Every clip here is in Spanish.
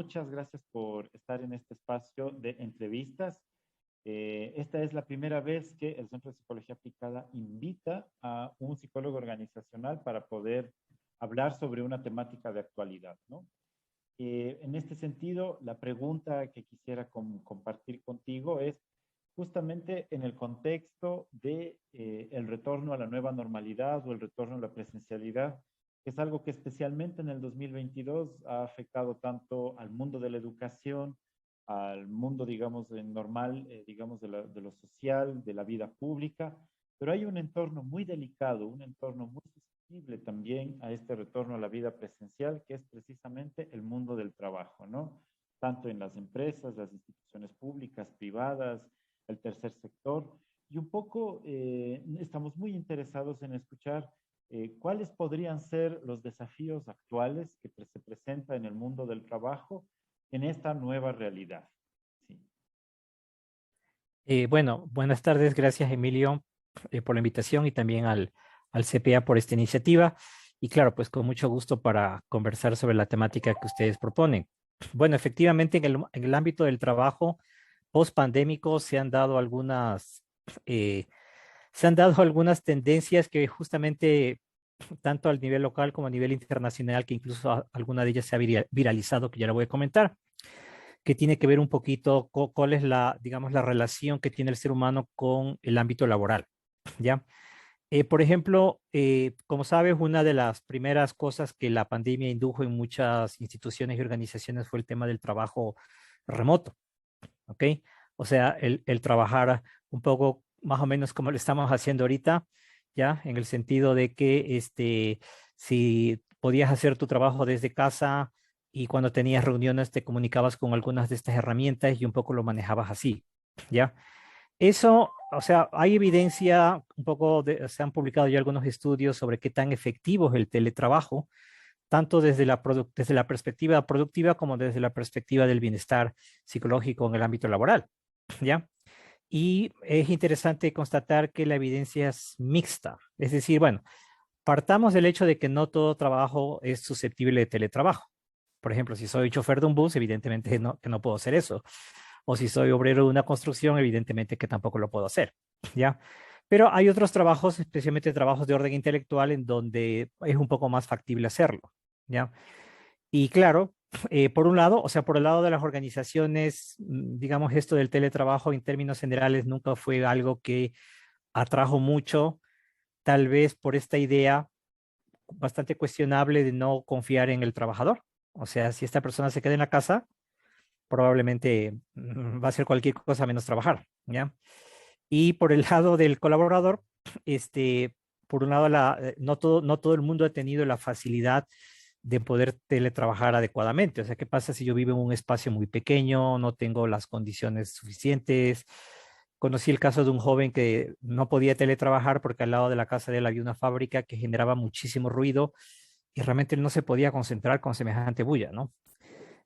muchas gracias por estar en este espacio de entrevistas. Esta es la primera vez que el Centro de Psicología Aplicada invita a un psicólogo organizacional para poder hablar sobre una temática de actualidad, ¿no? En este sentido, la pregunta que quisiera compartir contigo es justamente en el contexto de el retorno a la nueva normalidad o el retorno a la presencialidad, que es algo que especialmente en el 2022 ha afectado tanto al mundo de la educación, al mundo, digamos, normal, digamos, de lo social, de la vida pública, pero hay un entorno muy delicado, un entorno muy sensible también a este retorno a la vida presencial, que es precisamente el mundo del trabajo, ¿no? Tanto en las empresas, las instituciones públicas, privadas, el tercer sector, y un poco estamos muy interesados en escuchar cuáles podrían ser los desafíos actuales que se presentan en el mundo del trabajo en esta nueva realidad. Sí. Bueno, buenas tardes. Gracias, Emilio, por la invitación y también al CPA por esta iniciativa. Y claro, pues con mucho gusto para conversar sobre la temática que ustedes proponen. Bueno, efectivamente, en el ámbito del trabajo post-pandémico eh, se han dado algunas tendencias que justamente tanto al nivel local como a nivel internacional, que incluso alguna de ellas se ha viralizado, que ya la voy a comentar, que tiene que ver un poquito con cuál es la, digamos, la relación que tiene el ser humano con el ámbito laboral, ¿ya? Por ejemplo, como sabes, una de las primeras cosas que la pandemia indujo en muchas instituciones y organizaciones fue el tema del trabajo remoto, ¿ok? O sea, el trabajar un poco más o menos como lo estamos haciendo ahorita, ¿ya? En el sentido de que si podías hacer tu trabajo desde casa y cuando tenías reuniones te comunicabas con algunas de estas herramientas y un poco lo manejabas así, ¿ya? Eso, o sea, hay evidencia, un poco se han publicado ya algunos estudios sobre qué tan efectivo es el teletrabajo, tanto desde la perspectiva productiva como desde la perspectiva del bienestar psicológico en el ámbito laboral, ¿ya? Y es interesante constatar que la evidencia es mixta, es decir, bueno, partamos del hecho de que no todo trabajo es susceptible de teletrabajo. Por ejemplo, si soy chofer de un bus, evidentemente no, que no puedo hacer eso. O si soy obrero de una construcción, evidentemente que tampoco lo puedo hacer, ¿ya? Pero hay otros trabajos, especialmente trabajos de orden intelectual, en donde es un poco más factible hacerlo, ¿ya? Y claro, por un lado, o sea, por el lado de las organizaciones, digamos, esto del teletrabajo en términos generales nunca fue algo que atrajo mucho, tal vez por esta idea bastante cuestionable de no confiar en el trabajador. O sea, si esta persona se queda en la casa, probablemente va a hacer cualquier cosa menos trabajar, ¿ya? Y por el lado del colaborador, por un lado, no todo el mundo ha tenido la facilidad de poder teletrabajar adecuadamente. O sea, ¿qué pasa si yo vivo en un espacio muy pequeño, no tengo las condiciones suficientes? Conocí el caso de un joven que no podía teletrabajar porque al lado de la casa de él había una fábrica que generaba muchísimo ruido y realmente él no se podía concentrar con semejante bulla, ¿no?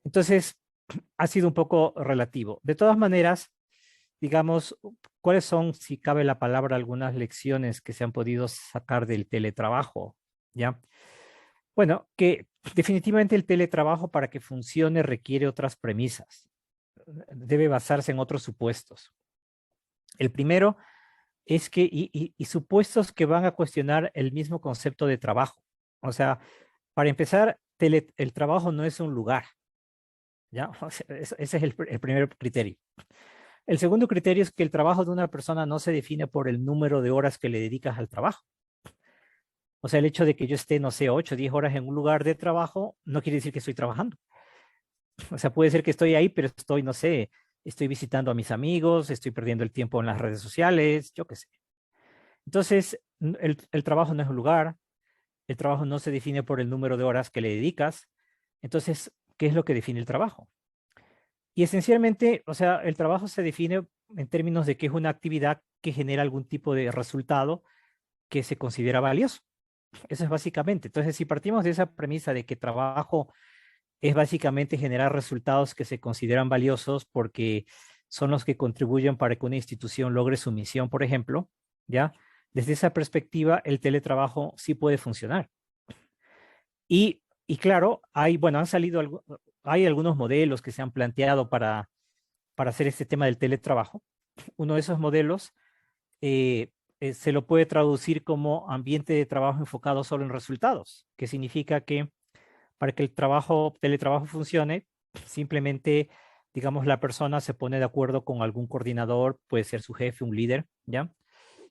Entonces, ha sido un poco relativo. De todas maneras, digamos, ¿cuáles son, si cabe la palabra, algunas lecciones que se han podido sacar del teletrabajo? ¿Ya? Bueno, que definitivamente el teletrabajo para que funcione requiere otras premisas. Debe basarse en otros supuestos. El primero es que, y supuestos que van a cuestionar el mismo concepto de trabajo. O sea, para empezar, el trabajo no es un lugar, ¿ya? O sea, ese es el primer criterio. El segundo criterio es que el trabajo de una persona no se define por el número de horas que le dedicas al trabajo. O sea, el hecho de que yo esté, no sé, 8 o 10 horas en un lugar de trabajo no quiere decir que estoy trabajando. O sea, puede ser que estoy ahí, pero estoy, no sé, estoy visitando a mis amigos, estoy perdiendo el tiempo en las redes sociales, yo qué sé. Entonces, el trabajo no es un lugar, el trabajo no se define por el número de horas que le dedicas. Entonces, ¿qué es lo que define el trabajo? Y esencialmente, o sea, el trabajo se define en términos de que es una actividad que genera algún tipo de resultado que se considera valioso. Eso es básicamente. Entonces, si partimos de esa premisa de que trabajo es básicamente generar resultados que se consideran valiosos porque son los que contribuyen para que una institución logre su misión, por ejemplo, ¿ya? Desde esa perspectiva, el teletrabajo sí puede funcionar. Y claro, hay, bueno, han salido hay algunos modelos que se han planteado para hacer este tema del teletrabajo. Uno de esos modelos se lo puede traducir como ambiente de trabajo enfocado solo en resultados, que significa que para que el teletrabajo funcione, simplemente, digamos, la persona se pone de acuerdo con algún coordinador, puede ser su jefe, un líder, ¿ya?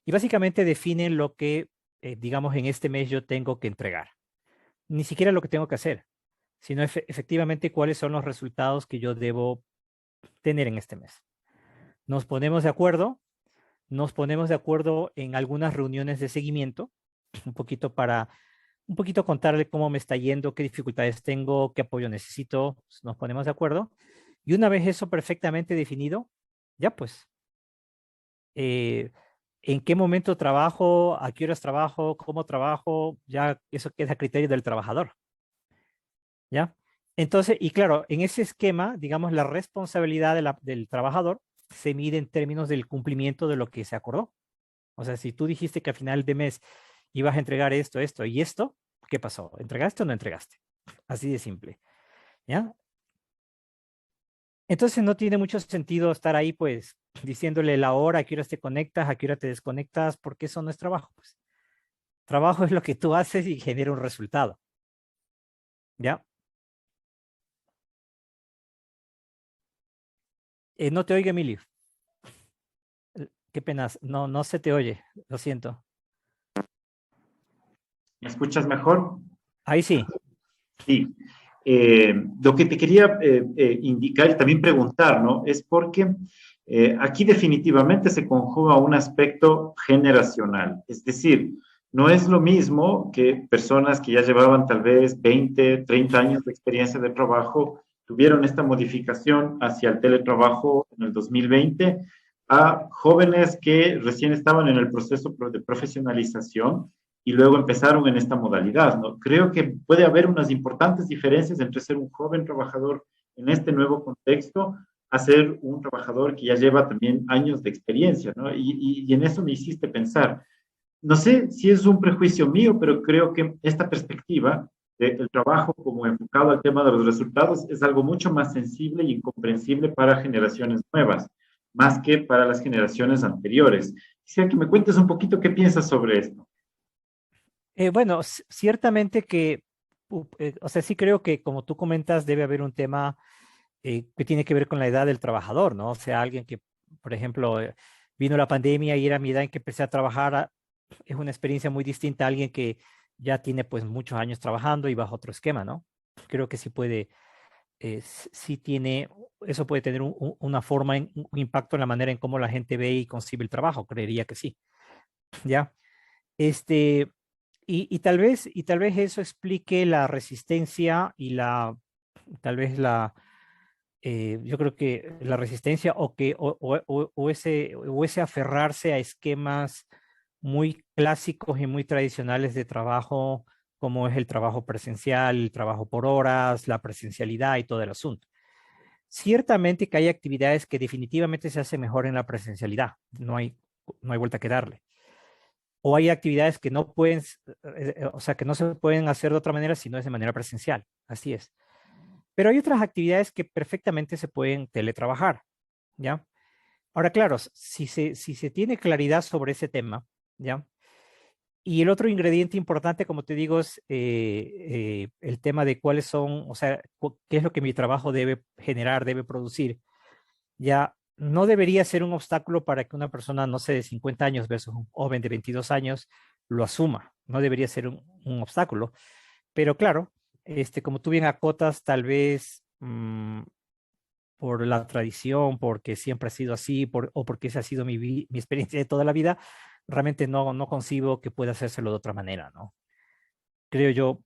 Y básicamente definen lo que, digamos, en este mes yo tengo que entregar. Ni siquiera lo que tengo que hacer, sino efectivamente cuáles son los resultados que yo debo tener en este mes. Nos ponemos de acuerdo, en algunas reuniones de seguimiento, un poquito contarle cómo me está yendo, qué dificultades tengo, qué apoyo necesito, nos ponemos de acuerdo. Y una vez eso perfectamente definido, ya pues, en qué momento trabajo, a qué horas trabajo, cómo trabajo, ya eso queda a criterio del trabajador, ¿ya? Entonces, y claro, en ese esquema, digamos, la responsabilidad del trabajador se mide en términos del cumplimiento de lo que se acordó. O sea, si tú dijiste que a final de mes ibas a entregar esto, esto y esto, ¿qué pasó? ¿Entregaste o no entregaste? Así de simple, ¿ya? Entonces no tiene mucho sentido estar ahí, pues, diciéndole la hora, a qué hora te conectas, a qué hora te desconectas, porque eso no es trabajo, pues. Trabajo es lo que tú haces y genera un resultado, ¿ya? No te oigo, Emilio. Qué penas, no, no se te oye, lo siento. ¿Me escuchas mejor? Ahí sí. Sí. Lo que te quería indicar y también preguntar, ¿no? Es porque aquí definitivamente se conjuga un aspecto generacional. Es decir, no es lo mismo que personas que ya llevaban tal vez 20, 30 años de experiencia de trabajo tuvieron esta modificación hacia el teletrabajo en el 2020 a jóvenes que recién estaban en el proceso de profesionalización y luego empezaron en esta modalidad, ¿no? Creo que puede haber unas importantes diferencias entre ser un joven trabajador en este nuevo contexto a ser un trabajador que ya lleva también años de experiencia, ¿no? Y en eso me hiciste pensar. No sé si es un prejuicio mío, pero creo que esta perspectiva del trabajo como enfocado al tema de los resultados es algo mucho más sensible y comprensible para generaciones nuevas, más que para las generaciones anteriores. Quisiera que me cuentes un poquito qué piensas sobre esto. Bueno, ciertamente que, o sea, sí creo que como tú comentas, debe haber un tema que tiene que ver con la edad del trabajador, ¿no? O sea, alguien que, por ejemplo, vino la pandemia y era mi edad en que empecé a trabajar, es una experiencia muy distinta a alguien que ya tiene pues muchos años trabajando y bajo otro esquema, ¿no? Creo que sí puede, sí tiene, eso puede tener una forma, un impacto en la manera en cómo la gente ve y concibe el trabajo, creería que sí, ¿ya? Este, y tal vez eso explique la resistencia y tal vez yo creo que la resistencia o ese aferrarse a esquemas muy clásicos y muy tradicionales de trabajo, como es el trabajo presencial, el trabajo por horas, la presencialidad y todo el asunto. Ciertamente que hay actividades que definitivamente se hacen mejor en la presencialidad, no hay vuelta que darle. O hay actividades que no pueden, o sea, que no se pueden hacer de otra manera si no es de manera presencial. Así es. Pero hay otras actividades que perfectamente se pueden teletrabajar, ¿ya? Ahora, claro, si se tiene claridad sobre ese tema, ¿ya? Y el otro ingrediente importante, como te digo, es el tema de cuáles son, o sea, qué es lo que mi trabajo debe generar, debe producir. Ya no debería ser un obstáculo para que una persona, no sé, de 50 años versus un joven de 22 años lo asuma. No debería ser un obstáculo. Pero claro, como tú bien acotas, tal vez por la tradición, porque siempre ha sido así, o porque esa ha sido mi experiencia de toda la vida, realmente no concibo que pueda hacérselo de otra manera, ¿no? Creo yo,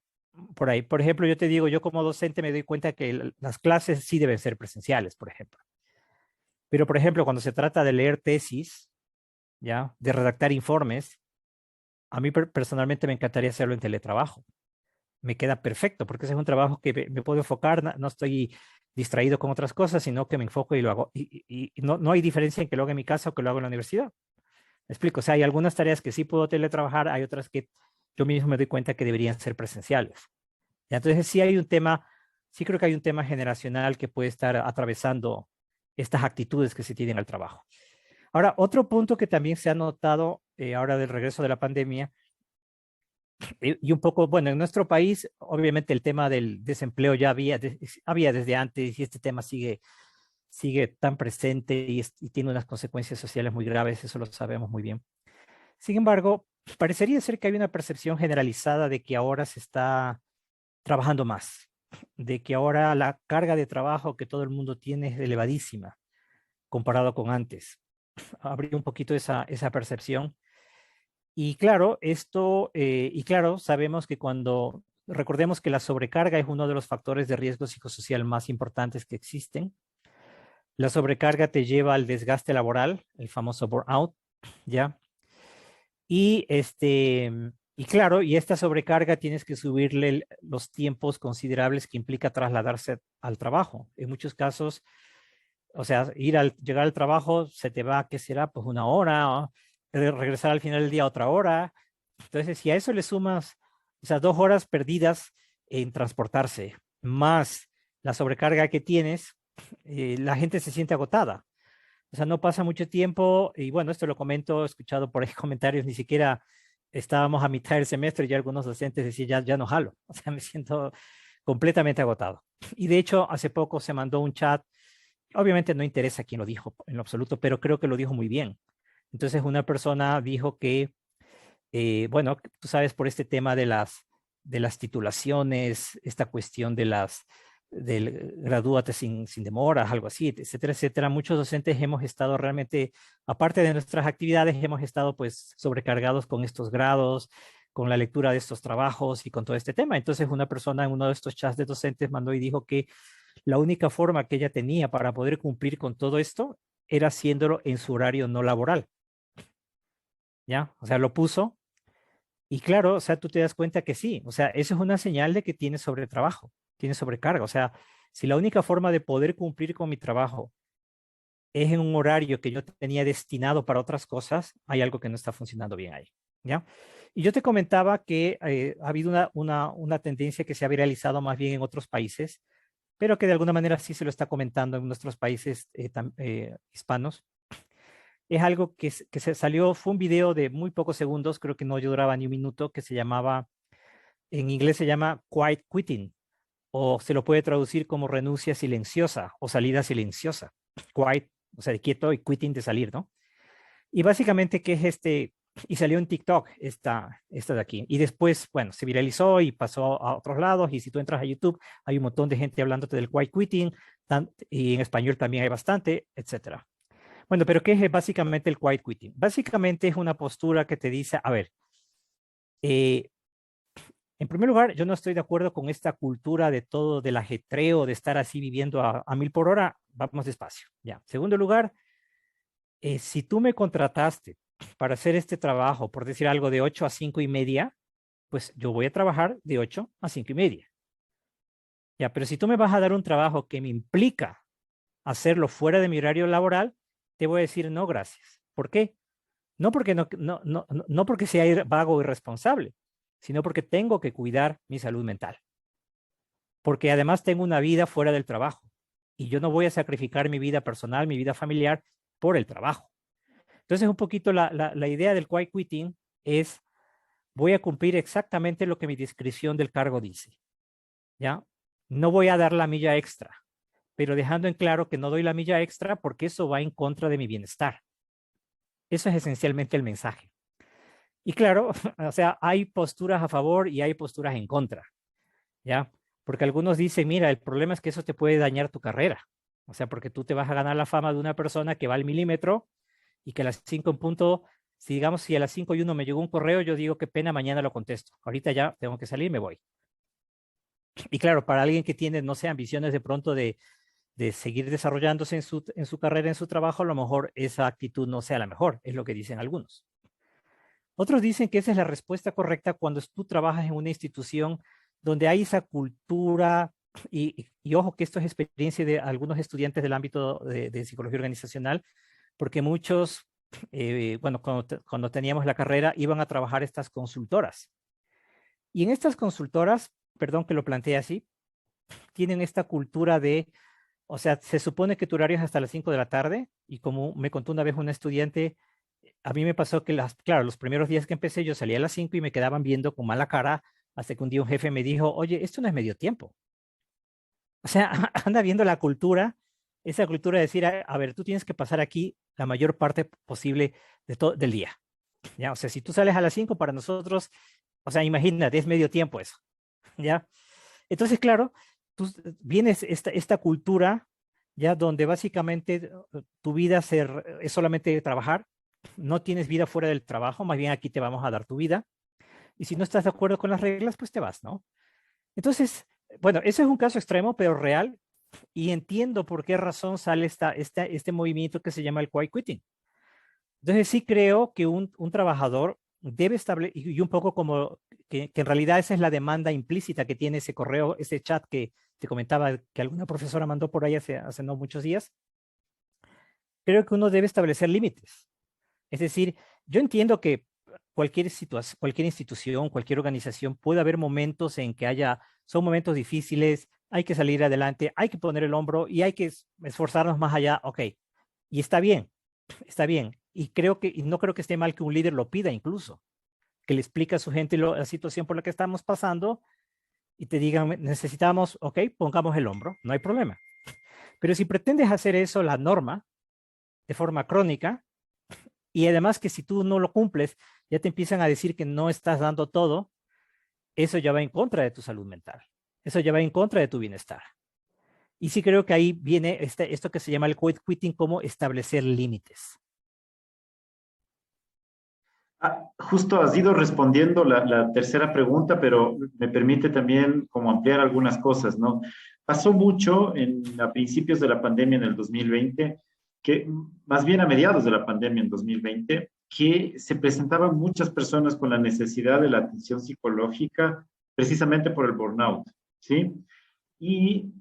por ahí. Por ejemplo, yo te digo, yo como docente me doy cuenta que las clases sí deben ser presenciales, por ejemplo. Pero, por ejemplo, cuando se trata de leer tesis, ¿ya? De redactar informes, a mí personalmente me encantaría hacerlo en teletrabajo. Me queda perfecto, porque ese es un trabajo que me puedo enfocar, no estoy distraído con otras cosas, sino que me enfoco y lo hago. Y no hay diferencia en que lo haga en mi casa o que lo haga en la universidad. Me explico, o sea, hay algunas tareas que sí puedo teletrabajar, hay otras que yo mismo me doy cuenta que deberían ser presenciales. Y entonces sí hay un tema sí creo que hay un tema generacional que puede estar atravesando estas actitudes que se tienen al trabajo. Ahora, otro punto que también se ha notado ahora del regreso de la pandemia, y un poco, bueno, en nuestro país, obviamente el tema del desempleo ya había desde antes y este tema sigue tan presente y tiene unas consecuencias sociales muy graves, eso lo sabemos muy bien. Sin embargo, parecería ser que hay una percepción generalizada de que ahora se está trabajando más, de que ahora la carga de trabajo que todo el mundo tiene es elevadísima comparado con antes. Habría un poquito esa percepción. Y claro, sabemos que recordemos que la sobrecarga es uno de los factores de riesgo psicosocial más importantes que existen. La sobrecarga te lleva al desgaste laboral, el famoso burnout, ¿ya? Y claro, y esta sobrecarga tienes que subirle los tiempos considerables que implica trasladarse al trabajo. En muchos casos, o sea, llegar al trabajo se te va, ¿qué será? Pues una hora, ¿no? Regresar al final del día otra hora. Entonces, si a eso le sumas esas 2 horas perdidas en transportarse, más la sobrecarga que tienes, la gente se siente agotada. O sea, no pasa mucho tiempo, y bueno, esto lo comento, he escuchado por ahí comentarios, ni siquiera estábamos a mitad del semestre y ya algunos docentes decían, ya no jalo, o sea, me siento completamente agotado. Y de hecho, hace poco se mandó un chat, obviamente no interesa quién lo dijo en lo absoluto, pero creo que lo dijo muy bien. Entonces, una persona dijo que, bueno, tú sabes, por este tema de las titulaciones, esta cuestión del gradúate sin demoras, algo así, etcétera, etcétera. Muchos docentes hemos estado realmente, aparte de nuestras actividades, hemos estado pues sobrecargados con estos grados, con la lectura de estos trabajos y con todo este tema. Entonces una persona en uno de estos chats de docentes mandó y dijo que la única forma que ella tenía para poder cumplir con todo esto era haciéndolo en su horario no laboral. ¿Ya? O sea, lo puso. Y claro, o sea, tú te das cuenta que sí, o sea, eso es una señal de que tienes sobretrabajo, tienes sobrecarga. O sea, si la única forma de poder cumplir con mi trabajo es en un horario que yo tenía destinado para otras cosas, hay algo que no está funcionando bien ahí, ¿ya? Y yo te comentaba que ha habido una tendencia que se ha viralizado más bien en otros países, pero que de alguna manera sí se lo está comentando en nuestros países hispanos. Es algo que se salió, fue un video de muy pocos segundos, creo que no duraba ni un minuto, que se llamaba, en inglés se llama quiet quitting, o se lo puede traducir como renuncia silenciosa o salida silenciosa. Quiet, o sea, de quieto, y quitting de salir, ¿no? Y básicamente, ¿qué es y salió en TikTok esta de aquí. Y después, bueno, se viralizó y pasó a otros lados. Y si tú entras a YouTube, hay un montón de gente hablándote del quiet quitting, y en español también hay bastante, etcétera. Bueno, pero ¿qué es básicamente el quiet quitting? Básicamente es una postura que te dice, a ver, eh, en primer lugar, yo no estoy de acuerdo con esta cultura de todo, del ajetreo, de estar así viviendo a 1000 por hora, vamos despacio. Ya. En segundo lugar, si tú me contrataste para hacer este trabajo, por decir algo, de 8 a 5 y media, pues yo voy a trabajar de 8 a 5 y media. Ya, pero si tú me vas a dar un trabajo que me implica hacerlo fuera de mi horario laboral, te voy a decir no, gracias. ¿Por qué? No porque no porque sea vago o irresponsable, sino porque tengo que cuidar mi salud mental. Porque además tengo una vida fuera del trabajo y yo no voy a sacrificar mi vida personal, mi vida familiar por el trabajo. Entonces, un poquito la idea del quiet quitting es, voy a cumplir exactamente lo que mi descripción del cargo dice, ¿ya? No voy a dar la milla extra, pero dejando en claro que no doy la milla extra porque eso va en contra de mi bienestar. Eso es esencialmente el mensaje. Y claro, o sea, hay posturas a favor y hay posturas en contra, ¿ya? Porque algunos dicen, mira, el problema es que eso te puede dañar tu carrera. O sea, porque tú te vas a ganar la fama de una persona que va al milímetro y que a las 5 en punto, si digamos, si a las 5:01 me llegó un correo, yo digo, qué pena, mañana lo contesto. Ahorita ya tengo que salir, me voy. Y claro, para alguien que tiene, no sé, ambiciones de pronto de seguir desarrollándose en su carrera, en su trabajo, a lo mejor esa actitud no sea la mejor, es lo que dicen algunos. Otros dicen que esa es la respuesta correcta cuando tú trabajas en una institución donde hay esa cultura, y ojo que esto es experiencia de algunos estudiantes del ámbito de psicología organizacional, porque muchos, bueno, cuando teníamos la carrera, iban a trabajar estas consultoras. Y en estas consultoras, perdón que lo plantee así, tienen esta cultura de, o sea, se supone que tu horario es hasta las 5 de la tarde y como me contó una vez una estudiante, a mí me pasó que, claro, los primeros días que empecé yo salía a las 5 y me quedaban viendo con mala cara hasta que un día un jefe me dijo, oye, esto no es medio tiempo. O sea, anda viendo la cultura, esa cultura de decir, a ver, tú tienes que pasar aquí la mayor parte posible del día. ¿Ya? O sea, si tú sales a las 5 para nosotros, o sea, imagínate, es medio tiempo eso. ¿Ya? Entonces, claro, tú vienes esta cultura, ya donde básicamente tu vida es solamente trabajar, no tienes vida fuera del trabajo, más bien aquí te vamos a dar tu vida. Y si no estás de acuerdo con las reglas, pues te vas, ¿no? Entonces, bueno, ese es un caso extremo, pero real, y entiendo por qué razón sale este movimiento que se llama el quiet quitting. Entonces sí creo que un trabajador debe establecer, y un poco como que en realidad esa es la demanda implícita que tiene ese correo, ese chat que te comentaba que alguna profesora mandó por ahí hace no muchos días, creo que uno debe establecer límites. Es decir, yo entiendo que cualquier situación, cualquier institución, cualquier organización puede haber momentos en que son momentos difíciles, hay que salir adelante, hay que poner el hombro y hay que esforzarnos más allá, ok. Y está bien, está bien. Y no creo que esté mal que un líder lo pida incluso, que le explique a su gente la situación por la que estamos pasando y te digan, necesitamos, ok, pongamos el hombro, no hay problema. Pero si pretendes hacer eso la norma de forma crónica, y además que si tú no lo cumples, ya te empiezan a decir que no estás dando todo, eso ya va en contra de tu salud mental. Eso ya va en contra de tu bienestar. Y sí creo que ahí viene esto que se llama el quiet quitting, como establecer límites. Justo has ido respondiendo la tercera pregunta, pero me permite también como ampliar algunas cosas, ¿no? Pasó mucho a principios de la pandemia en el 2020, que más bien a mediados de la pandemia en 2020, que se presentaban muchas personas con la necesidad de la atención psicológica precisamente por el burnout, ¿sí? Y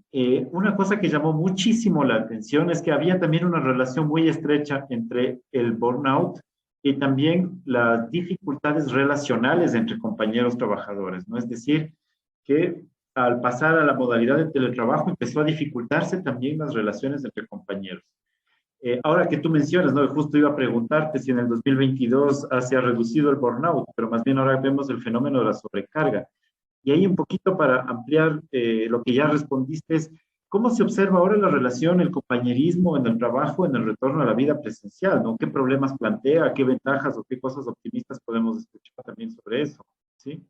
una cosa que llamó muchísimo la atención es que había también una relación muy estrecha entre el burnout y también las dificultades relacionales entre compañeros trabajadores, ¿no? Es decir, que al pasar a la modalidad de teletrabajo empezó a dificultarse también las relaciones entre compañeros. Ahora que tú mencionas, ¿no? Justo iba a preguntarte si en el 2022 se ha reducido el burnout, pero más bien ahora vemos el fenómeno de la sobrecarga. Y ahí un poquito para ampliar lo que ya respondiste es, ¿cómo se observa ahora la relación, el compañerismo en el trabajo, en el retorno a la vida presencial, ¿no? ¿Qué problemas plantea, qué ventajas o qué cosas optimistas podemos escuchar también sobre eso? ¿Sí?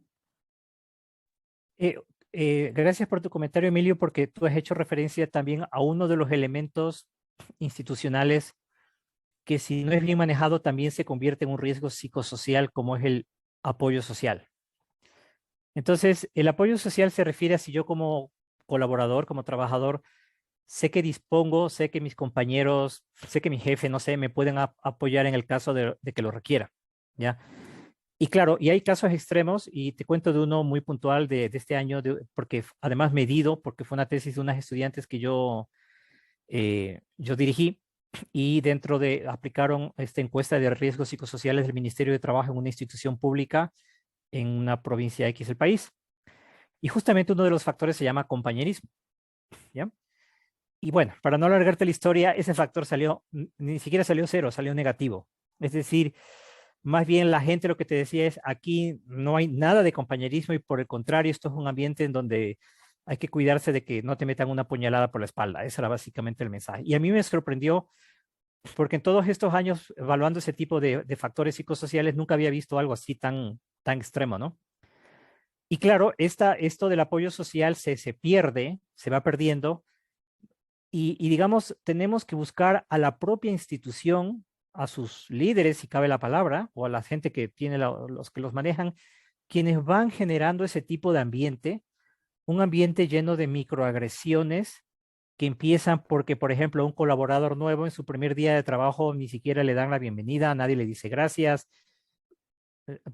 Eh, Gracias por tu comentario, Emilio, porque tú has hecho referencia también a uno de los elementos institucionales que si no es bien manejado también se convierte en un riesgo psicosocial como es el apoyo social. Entonces, el apoyo social se refiere a si yo como colaborador, como trabajador, sé que dispongo, sé que mis compañeros, sé que mi jefe, no sé, me pueden apoyar en el caso de que lo requiera, ¿ya? Y claro, y hay casos extremos, y te cuento de uno muy puntual de este año, porque además medido, porque fue una tesis de unas estudiantes que yo dirigí, y aplicaron esta encuesta de riesgos psicosociales del Ministerio de Trabajo en una institución pública en una provincia X del país. Y justamente uno de los factores se llama compañerismo, ¿ya? Y bueno, para no alargarte la historia, ese factor ni siquiera salió cero, salió negativo. Es decir, más bien la gente lo que te decía es, aquí no hay nada de compañerismo y por el contrario, esto es un ambiente en donde hay que cuidarse de que no te metan una puñalada por la espalda. Ese era básicamente el mensaje. Y a mí me sorprendió porque en todos estos años evaluando ese tipo de factores psicosociales nunca había visto algo así tan extremo, ¿no? Y claro, esto del apoyo social se pierde, se va perdiendo y digamos, tenemos que buscar a la propia institución, a sus líderes, si cabe la palabra, o a la gente que tiene los que los manejan, quienes van generando ese tipo de ambiente, un ambiente lleno de microagresiones que empiezan porque, por ejemplo, un colaborador nuevo en su primer día de trabajo ni siquiera le dan la bienvenida, nadie le dice gracias,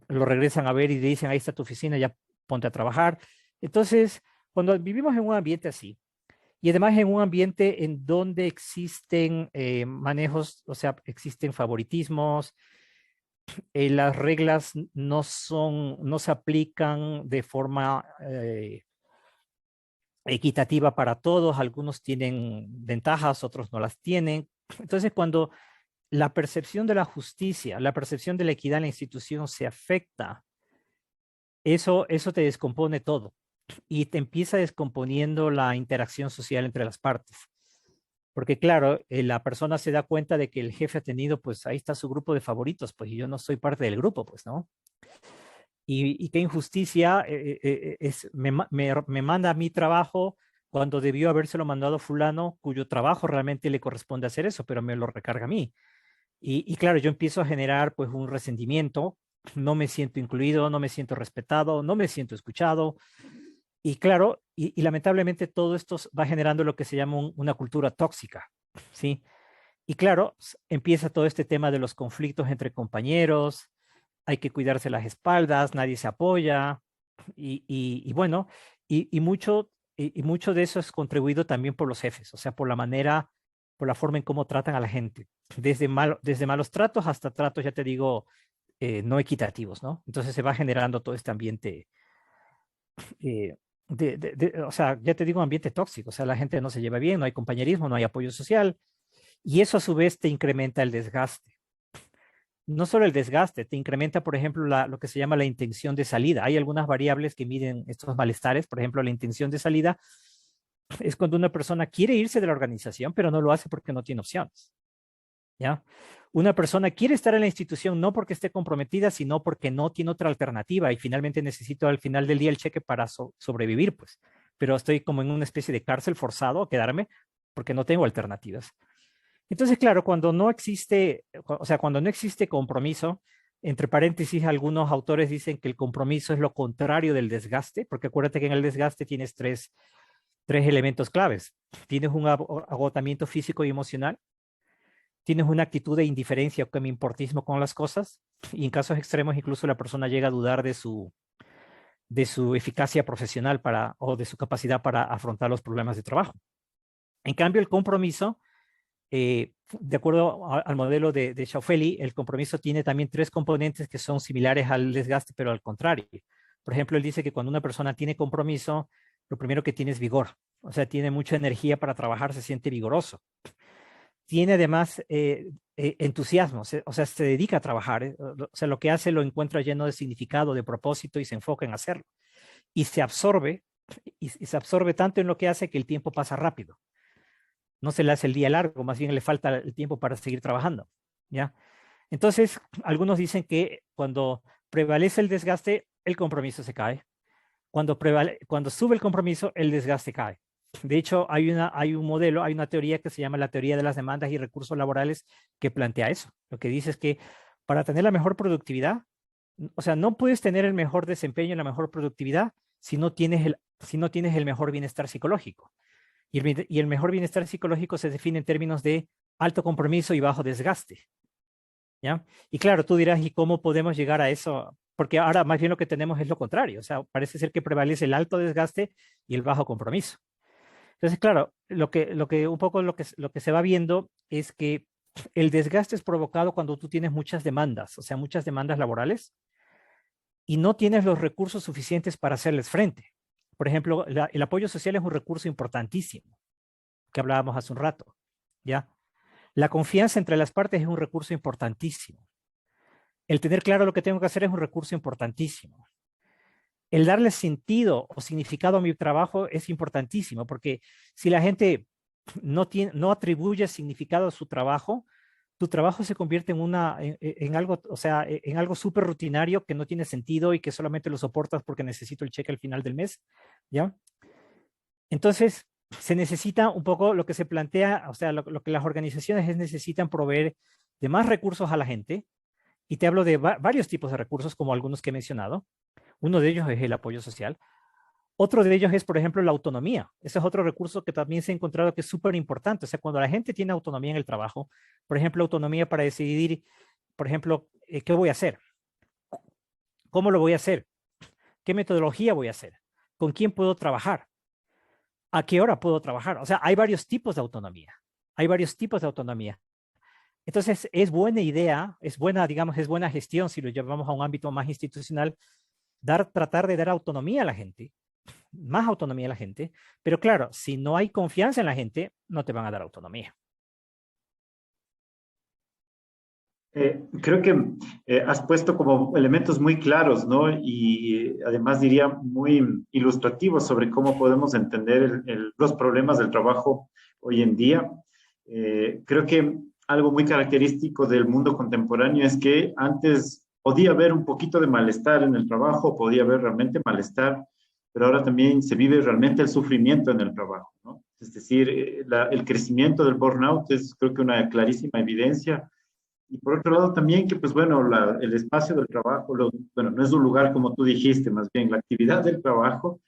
lo regresan a ver y le dicen, ahí está tu oficina, ya ponte a trabajar. Entonces, cuando vivimos en un ambiente así, y además en un ambiente en donde existen manejos, o sea, existen favoritismos, las reglas no se aplican de forma equitativa para todos, algunos tienen ventajas, otros no las tienen. Entonces, cuando la percepción de la justicia, la percepción de la equidad en la institución se afecta, eso te descompone todo y te empieza descomponiendo la interacción social entre las partes. Porque claro, la persona se da cuenta de que el jefe ha tenido, pues ahí está su grupo de favoritos, pues y yo no soy parte del grupo, pues, ¿no? Y qué injusticia me manda a mi trabajo cuando debió habérselo mandado a fulano, cuyo trabajo realmente le corresponde hacer eso, pero me lo recarga a mí. Y claro, yo empiezo a generar pues un resentimiento, no me siento incluido, no me siento respetado, no me siento escuchado. Y claro, y lamentablemente todo esto va generando lo que se llama una cultura tóxica, ¿sí? Y claro, empieza todo este tema de los conflictos entre compañeros, hay que cuidarse las espaldas, nadie se apoya, y bueno, y mucho de eso es contribuido también por los jefes, o sea, por la manera, por la forma en cómo tratan a la gente, desde malos tratos hasta tratos, ya te digo, no equitativos, ¿no? Entonces se va generando todo este ambiente, eh, o sea, ya te digo, ambiente tóxico, o sea, la gente no se lleva bien, no hay compañerismo, no hay apoyo social, y eso a su vez te incrementa el desgaste. No solo el desgaste, te incrementa, por ejemplo, lo que se llama la intención de salida. Hay algunas variables que miden estos malestares, por ejemplo, la intención de salida es cuando una persona quiere irse de la organización, pero no lo hace porque no tiene opciones. ¿Ya? Una persona quiere estar en la institución no porque esté comprometida, sino porque no tiene otra alternativa y finalmente necesito al final del día el cheque para sobrevivir, pues. Pero estoy como en una especie de cárcel forzado a quedarme porque no tengo alternativas. Entonces, claro, cuando no existe, o sea, cuando no existe compromiso, entre paréntesis, algunos autores dicen que el compromiso es lo contrario del desgaste, porque acuérdate que en el desgaste tienes tres elementos claves. Tienes un agotamiento físico y emocional, tienes una actitud de indiferencia o importismo con las cosas, y en casos extremos incluso la persona llega a dudar de su eficacia profesional o de su capacidad para afrontar los problemas de trabajo. En cambio, el compromiso, de acuerdo al modelo de Schauffele, el compromiso tiene también tres componentes que son similares al desgaste, pero al contrario. Por ejemplo, él dice que cuando una persona tiene compromiso, lo primero que tiene es vigor, o sea, tiene mucha energía para trabajar, se siente vigoroso. Tiene además entusiasmo, o sea, se dedica a trabajar, o sea, lo que hace lo encuentra lleno de significado, de propósito y se enfoca en hacerlo. Y se absorbe, y se absorbe tanto en lo que hace que el tiempo pasa rápido. No se le hace el día largo, más bien le falta el tiempo para seguir trabajando, ¿ya? Entonces, algunos dicen que cuando prevalece el desgaste, el compromiso se cae. Cuando sube el compromiso, el desgaste cae. De hecho, hay un modelo, hay una teoría que se llama la teoría de las demandas y recursos laborales que plantea eso. Lo que dice es que para tener la mejor productividad, o sea, no puedes tener el mejor desempeño y la mejor productividad si no tienes el mejor bienestar psicológico. Y el mejor bienestar psicológico se define en términos de alto compromiso y bajo desgaste. ¿Ya? Y claro, tú dirás, ¿y cómo podemos llegar a eso? Porque ahora más bien lo que tenemos es lo contrario. O sea, parece ser que prevalece el alto desgaste y el bajo compromiso. Entonces, claro, un poco lo que se va viendo es que el desgaste es provocado cuando tú tienes muchas demandas, o sea, muchas demandas laborales, y no tienes los recursos suficientes para hacerles frente. Por ejemplo, el apoyo social es un recurso importantísimo, que hablábamos hace un rato, ¿ya? La confianza entre las partes es un recurso importantísimo. El tener claro lo que tengo que hacer es un recurso importantísimo. El darle sentido o significado a mi trabajo es importantísimo, porque si la gente no atribuye significado a su trabajo, tu trabajo se convierte en algo, o sea, en algo súper rutinario que no tiene sentido y que solamente lo soportas porque necesito el cheque al final del mes, ¿ya? Entonces, se necesita un poco lo que se plantea, o sea, lo que las organizaciones necesitan proveer de más recursos a la gente, y te hablo de varios tipos de recursos, como algunos que he mencionado. Uno de ellos es el apoyo social. Otro de ellos es, por ejemplo, la autonomía. Ese es otro recurso que también se ha encontrado que es súper importante. O sea, cuando la gente tiene autonomía en el trabajo, por ejemplo, autonomía para decidir, por ejemplo, ¿qué voy a hacer? ¿Cómo lo voy a hacer? ¿Qué metodología voy a hacer? ¿Con quién puedo trabajar? ¿A qué hora puedo trabajar? O sea, hay varios tipos de autonomía. Hay varios tipos de autonomía. Entonces, es buena idea, es buena, digamos, es buena gestión si lo llevamos a un ámbito más institucional, tratar de dar autonomía a la gente, más autonomía a la gente, pero claro, si no hay confianza en la gente, no te van a dar autonomía. Creo que has puesto como elementos muy claros, ¿no? Y además diría muy ilustrativos sobre cómo podemos entender los problemas del trabajo hoy en día. Creo que algo muy característico del mundo contemporáneo es que antes podía haber un poquito de malestar en el trabajo, podía haber realmente malestar, pero ahora también se vive realmente el sufrimiento en el trabajo, ¿no? Es decir, el crecimiento del burnout es creo que una clarísima evidencia. Y por otro lado también que, pues bueno, el espacio del trabajo, bueno, no es un lugar como tú dijiste, más bien la actividad del trabajo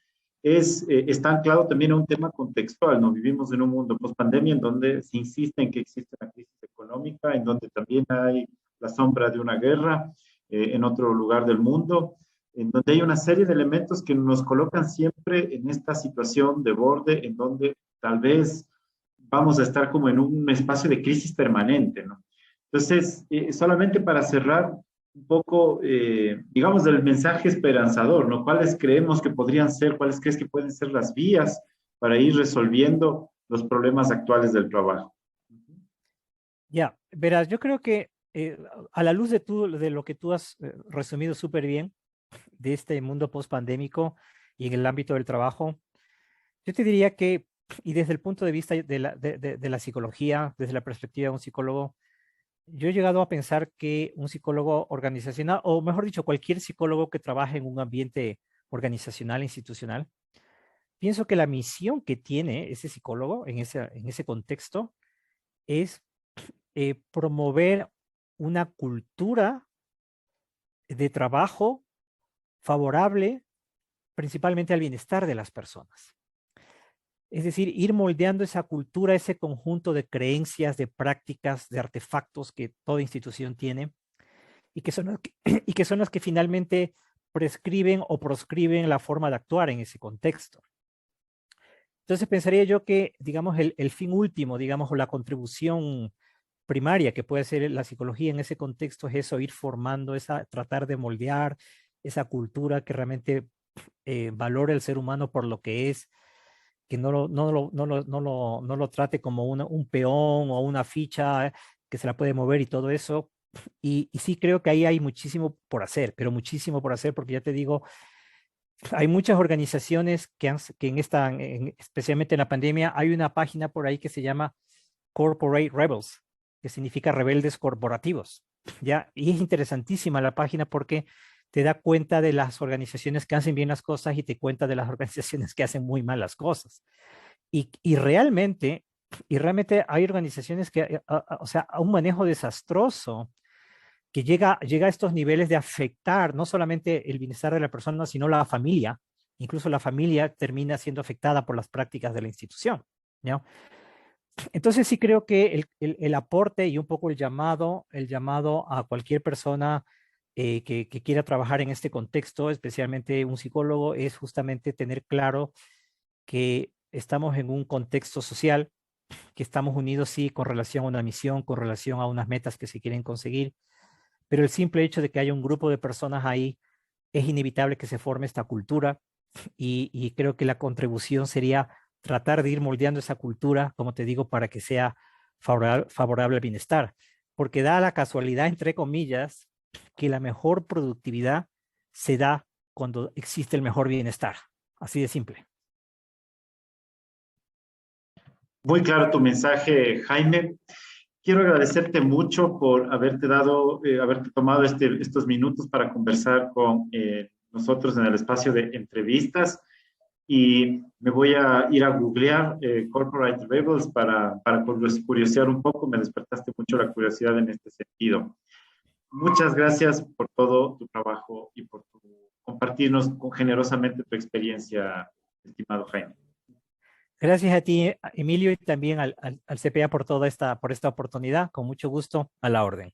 está anclado también a un tema contextual, ¿no? Vivimos en un mundo post-pandemia en donde se insiste en que existe una crisis económica, en donde también hay la sombra de una guerra en otro lugar del mundo, en donde hay una serie de elementos que nos colocan siempre en esta situación de borde, en donde tal vez vamos a estar como en un espacio de crisis permanente, ¿no? Entonces, solamente para cerrar un poco, digamos, del mensaje esperanzador, ¿no? ¿Cuáles creemos que podrían ser, cuáles crees que pueden ser las vías para ir resolviendo los problemas actuales del trabajo? Ya, verás, yo creo que a la luz de lo que tú has resumido súper bien de este mundo post-pandémico y en el ámbito del trabajo, yo te diría que, y desde el punto de vista de la psicología, desde la perspectiva de un psicólogo, yo he llegado a pensar que un psicólogo organizacional, o mejor dicho, cualquier psicólogo que trabaje en un ambiente organizacional, institucional, pienso que la misión que tiene ese psicólogo en ese contexto es promover una cultura de trabajo favorable principalmente al bienestar de las personas. Es decir, ir moldeando esa cultura, ese conjunto de creencias, de prácticas, de artefactos que toda institución tiene y que son, y que son las que finalmente prescriben o proscriben la forma de actuar en ese contexto. Entonces pensaría yo que, digamos, el fin último, digamos, o la contribución primaria que puede ser la psicología en ese contexto es eso, ir formando tratar de moldear esa cultura que realmente valore al ser humano por lo que es, que no lo trate como un peón o una ficha que se la puede mover y todo eso. Y sí creo que ahí hay muchísimo por hacer, pero muchísimo por hacer, porque ya te digo, hay muchas organizaciones que especialmente en la pandemia, hay una página por ahí que se llama Corporate Rebels, que significa rebeldes corporativos, ¿ya? Y es interesantísima la página porque te da cuenta de las organizaciones que hacen bien las cosas y te cuenta de las organizaciones que hacen muy mal las cosas. Y realmente, hay organizaciones que, o sea, a un manejo desastroso que llega a estos niveles de afectar no solamente el bienestar de la persona, sino la familia. Incluso la familia termina siendo afectada por las prácticas de la institución, ¿no? Entonces sí creo que el aporte y un poco el llamado a cualquier persona que quiera trabajar en este contexto, especialmente un psicólogo, es justamente tener claro que estamos en un contexto social, que estamos unidos, sí, con relación a una misión, con relación a unas metas que se quieren conseguir, pero el simple hecho de que haya un grupo de personas ahí, es inevitable que se forme esta cultura y creo que la contribución sería tratar de ir moldeando esa cultura, como te digo, para que sea favorable al bienestar, porque da la casualidad, entre comillas, que la mejor productividad se da cuando existe el mejor bienestar. Así de simple. Muy claro tu mensaje, Jaime. Quiero agradecerte mucho por haberte tomado estos minutos para conversar con nosotros en el espacio de entrevistas. Y me voy a ir a googlear Corporate Rebels para curiosear un poco. Me despertaste mucho la curiosidad en este sentido. Muchas gracias por todo tu trabajo y por compartirnos generosamente tu experiencia, estimado Jaime. Gracias a ti, Emilio, y también al CPA por por esta oportunidad. Con mucho gusto, a la orden.